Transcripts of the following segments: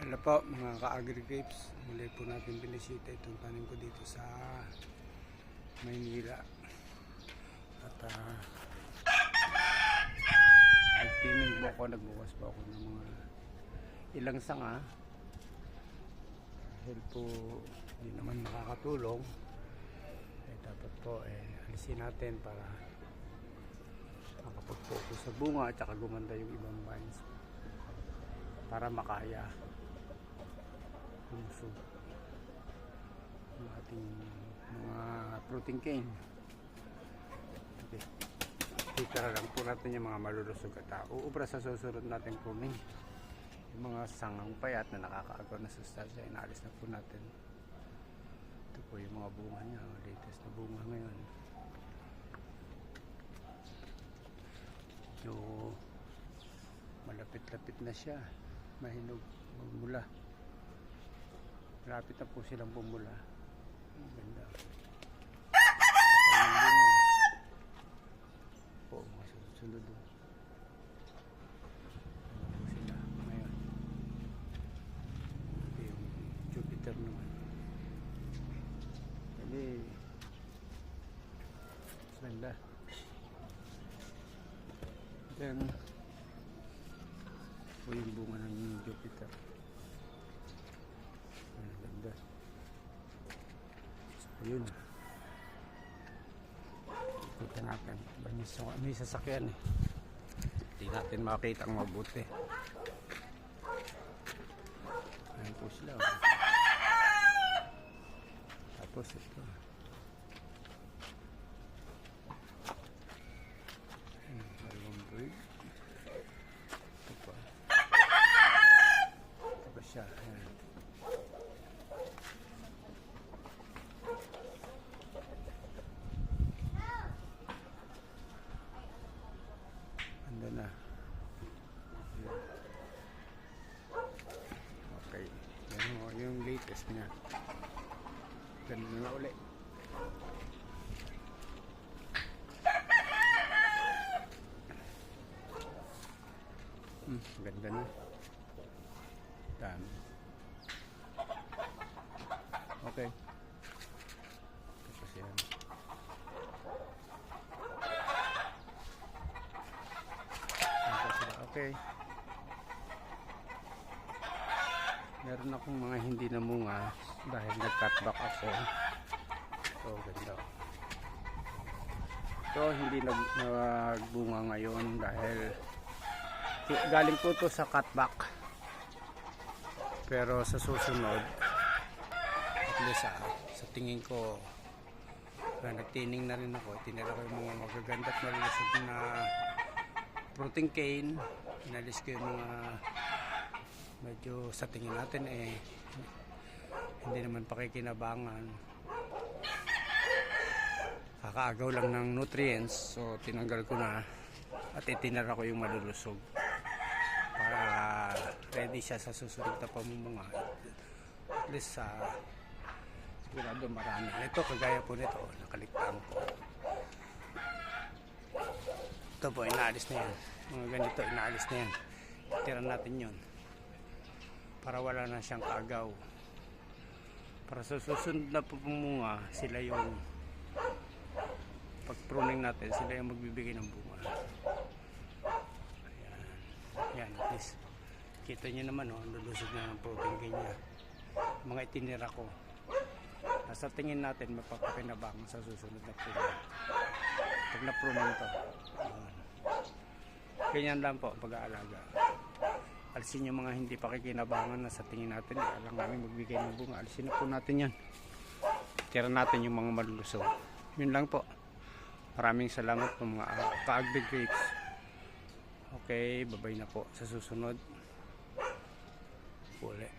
Hello po mga ka-agri-grapes, muli po natin binisita itong tanim ko dito sa Maynila. At nagtinig po ako, nagbukas po ako ng mga ilang sanga dahil po hindi naman makakatulong. Dapat po alisin natin para makapag-focus sa bunga at saka gumanda yung ibang vines para makaya yung ating mga fruiting cane. Okay. Titira lang po natin yung mga malulusog at uubra sa susunod natin pruning. Yung mga sangang payat na nakakaagaw na sustansya, inaalis na po natin. Ito po yung mga bunga niya, latest na bunga ngayon. Yung malapit-lapit na siya, mahinog, magmula. Malapit na po silang bumula. Ang ganda. Po, masusunod doon. Ano po sila ngayon. Ito yung Jupiter naman. Jadi ganda. Then po yung bunga ng Jupiter. Ang ganda. So yun, ikutin natin. May sasakyan eh, hindi natin makita ang mabuti. Ayan po sila. Tapos ito, dalawang bird. Ito pa. Tapos siya. Ayan. Ando na. Okay. Yan o, yung latest niya. Ganda na ulit. Ganda na. Dami. Okay. Tapos yan. Okay. Meron akong mga hindi namunga dahil nag-cut back ako. So, ganda. So, hindi nagbunga ngayon dahil galing po to sa cutback. Pero sa susunod, at least sa tingin ko, nagtining na rin ako. Tinira ko yung mga magaganda at malulusog na fruiting cane. Inalis ko yung mga medyo sa tingin natin hindi naman pakikinabangan, kakaagaw lang ng nutrients. So tinanggal ko na at itinara ko yung malulusog para ready siya sa susunod na pamumunga. At least sigurado marami. Ito kagaya po nito, nakaligtaan ko. Ito po, inaalis na yan. Mga ganito, inaalis na yan. Tira natin yun para wala na siyang kaagaw. Para sa susunod na pumunga, sila yung pag-pruning natin, sila yung magbibigay ng bunga. Ayan. Yan, at least kita nyo naman, lulusog na ng protein ganyan. Mga itinira ko. Nasa tingin natin, mapapakinabangan sa susunod na pruning. Pag na-pruning to. Ganyan lang po pag-aalaga. Alisin yung mga hindi pakikinabangan na sa tingin natin alam namin magbigay ng bunga. Alisin na po natin yan. Tira natin yung mga malulusog. Yun lang po. Maraming salamat po mga ka-agri-grapes. Okay, bye-bye na po. Sa susunod uli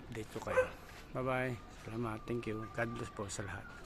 update ko kayo. Bye-bye. Salamat. Thank you. God bless po sa lahat.